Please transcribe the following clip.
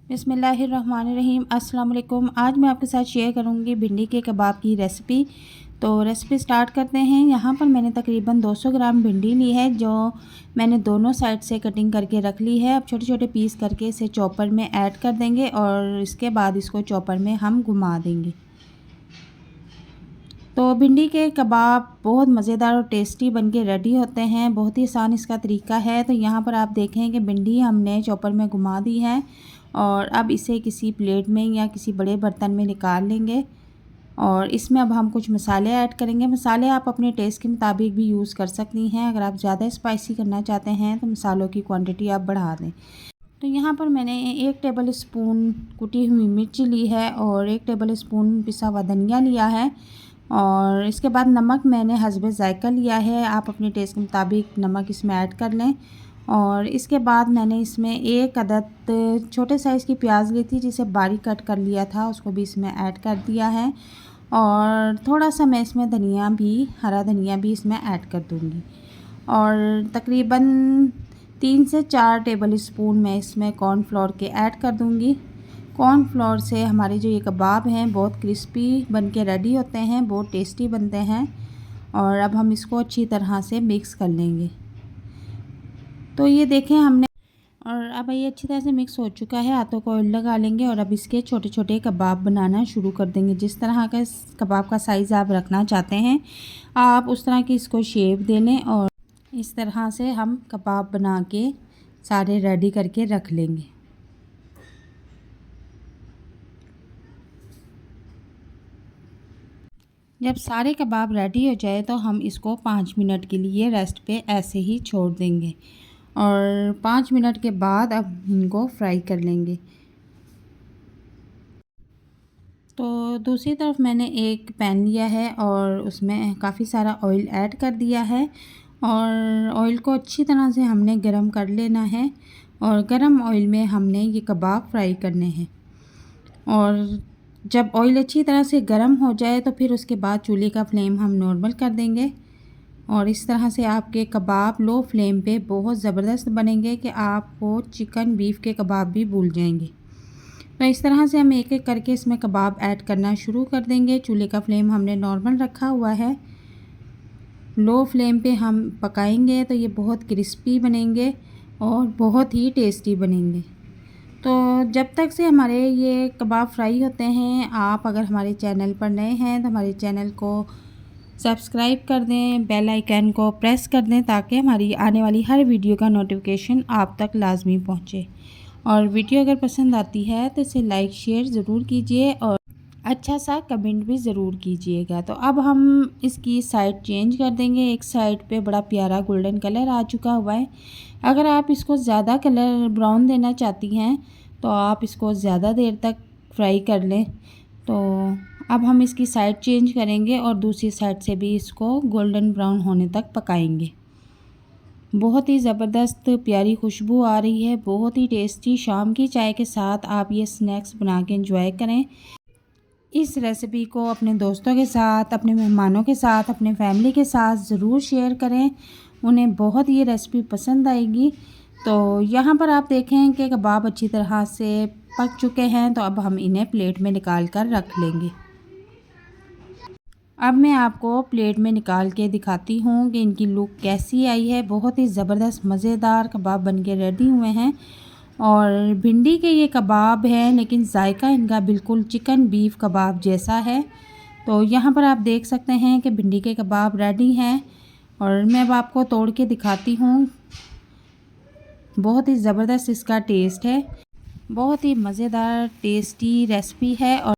बिस्मिल्लाहिर्रहमानिर्रहीम। अस्सलाम वालेकुम। आज मैं आपके साथ शेयर करूंगी भिंडी के कबाब की रेसिपी। तो रेसिपी स्टार्ट करते हैं। यहाँ पर मैंने तकरीबन 200 ग्राम भिंडी ली है, जो मैंने दोनों साइड से कटिंग करके रख ली है। अब छोटे छोटे पीस करके इसे चॉपर में ऐड कर देंगे और इसके बाद इसको चॉपर में हम घुमा देंगे। तो भिंडी के कबाब बहुत मज़ेदार और टेस्टी बनके रेडी होते हैं। बहुत ही आसान इसका तरीका है। तो यहाँ पर आप देखें कि भिंडी हमने चॉपर में घुमा दी है और अब इसे किसी प्लेट में या किसी बड़े बर्तन में निकाल लेंगे। और इसमें अब हम कुछ मसाले ऐड करेंगे। मसाले आप अपने टेस्ट के मुताबिक भी यूज़ कर सकती हैं। अगर आप ज़्यादा स्पाइसी करना चाहते हैं तो मसालों की क्वांटिटी आप बढ़ा दें। तो यहाँ पर मैंने 1 टेबल स्पून कुटी हुई मिर्च ली है और 1 टेबल स्पून पिसा हुआ धनिया लिया है। और इसके बाद नमक मैंने हस्बे ज़ायका लिया है। आप अपने टेस्ट के मुताबिक नमक इसमें ऐड कर लें। और इसके बाद मैंने इसमें 1 अदद छोटे साइज़ की प्याज ली थी, जिसे बारीक कट कर लिया था, उसको भी इसमें ऐड कर दिया है। और थोड़ा सा मैं इसमें हरा धनिया भी इसमें ऐड कर दूँगी। और तकरीबन 3 से 4 टेबल स्पून मैं इसमें कॉर्नफ्लोर के ऐड कर दूँगी। कॉर्नफ्लोर से हमारे जो ये कबाब हैं बहुत क्रिस्पी बन के रेडी होते हैं, बहुत टेस्टी बनते हैं। और अब हम इसको अच्छी तरह से मिक्स कर लेंगे। तो ये देखें हमने, और अब ये अच्छी तरह से मिक्स हो चुका है। हाथों को ऑयल लगा लेंगे और अब इसके छोटे छोटे कबाब बनाना शुरू कर देंगे। जिस तरह का कबाब का साइज़ आप रखना चाहते हैं, आप उस तरह की इसको शेप दे लें। और इस तरह से हम कबाब बना के सारे रेडी करके रख लेंगे। जब सारे कबाब रेडी हो जाए तो हम इसको 5 मिनट के लिए रेस्ट पे ऐसे ही छोड़ देंगे। और 5 मिनट के बाद अब इनको फ्राई कर लेंगे। तो दूसरी तरफ मैंने एक पैन लिया है और उसमें काफ़ी सारा ऑयल ऐड कर दिया है। और ऑयल को अच्छी तरह से हमने गरम कर लेना है। और गरम ऑयल में हमने ये कबाब फ्राई करने हैं। और जब ऑयल अच्छी तरह से गर्म हो जाए तो फिर उसके बाद चूल्हे का फ्लेम हम नॉर्मल कर देंगे। और इस तरह से आपके कबाब लो फ्लेम पे बहुत ज़बरदस्त बनेंगे कि आपको चिकन बीफ के कबाब भी भूल जाएंगे। तो इस तरह से हम एक एक करके इसमें कबाब ऐड करना शुरू कर देंगे। चूल्हे का फ्लेम हमने नॉर्मल रखा हुआ है। लो फ्लेम पे हम पकाएंगे तो ये बहुत क्रिस्पी बनेंगे और बहुत ही टेस्टी बनेंगे। तो जब तक से हमारे ये कबाब फ्राई होते हैं, आप अगर हमारे चैनल पर नए हैं तो हमारे चैनल को सब्सक्राइब कर दें, बेल आइकन को प्रेस कर दें, ताकि हमारी आने वाली हर वीडियो का नोटिफिकेशन आप तक लाजमी पहुंचे। और वीडियो अगर पसंद आती है तो इसे लाइक शेयर ज़रूर कीजिए और अच्छा सा कमेंट भी ज़रूर कीजिएगा। तो अब हम इसकी साइड चेंज कर देंगे। एक साइड पे बड़ा प्यारा गोल्डन कलर आ चुका हुआ है। अगर आप इसको ज़्यादा कलर ब्राउन देना चाहती हैं तो आप इसको ज़्यादा देर तक फ्राई कर लें। तो अब हम इसकी साइड चेंज करेंगे और दूसरी साइड से भी इसको गोल्डन ब्राउन होने तक पकाएंगे। बहुत ही ज़बरदस्त प्यारी खुशबू आ रही है, बहुत ही टेस्टी। शाम की चाय के साथ आप ये स्नैक्स बना के एंजॉय करें। इस रेसिपी को अपने दोस्तों के साथ, अपने मेहमानों के साथ, अपने फैमिली के साथ ज़रूर शेयर करें। उन्हें बहुत ये रेसिपी पसंद आएगी। तो यहाँ पर आप देखें कि कबाब अच्छी तरह से पक चुके हैं। तो अब हम इन्हें प्लेट में निकाल कर रख लेंगे। अब मैं आपको प्लेट में निकाल के दिखाती हूँ कि इनकी लुक कैसी आई है। बहुत ही ज़बरदस्त मज़ेदार कबाब बन के रेडी हुए हैं। और भिंडी के ये कबाब हैं, लेकिन जायका इनका बिल्कुल चिकन बीफ कबाब जैसा है। तो यहाँ पर आप देख सकते हैं कि भिंडी के कबाब रेडी हैं। और मैं अब आपको तोड़ के दिखाती हूँ। बहुत ही ज़बरदस्त इसका टेस्ट है, बहुत ही मज़ेदार टेस्टी रेसिपी है। और